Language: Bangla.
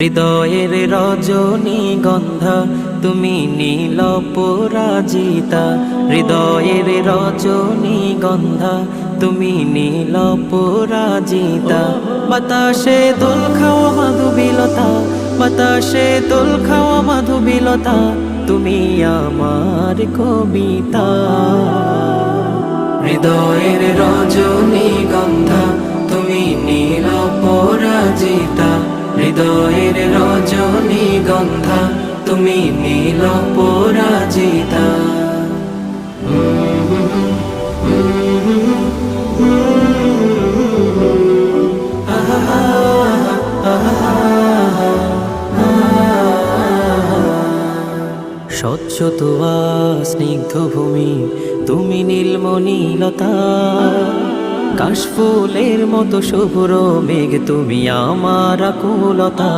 হৃদয়ের রজনীগন্ধা তুমি নীল পরাজিতা, হৃদয়ের রজনীগন্ধা তুমি নীল পরাজিতা। বাতাসে দোল খাওয়া মাধুবিলতা, বাতাসে দোল খাওয়া মাধুবিলতা, তুমি আমার কবিতা। হৃদয়ের রজনীগন্ধা তুমি নীল পরাজিতা, হৃদয়ের রজনীগন্ধা তুমি নীল পরাজিতা। স্বচ্ছ তোয়া স্নিগ্ধ ভূমি তুমি নীলমণিলতা, কাশফুলের মতো শুভ্র মেঘ তুমি আমার আকুলতা।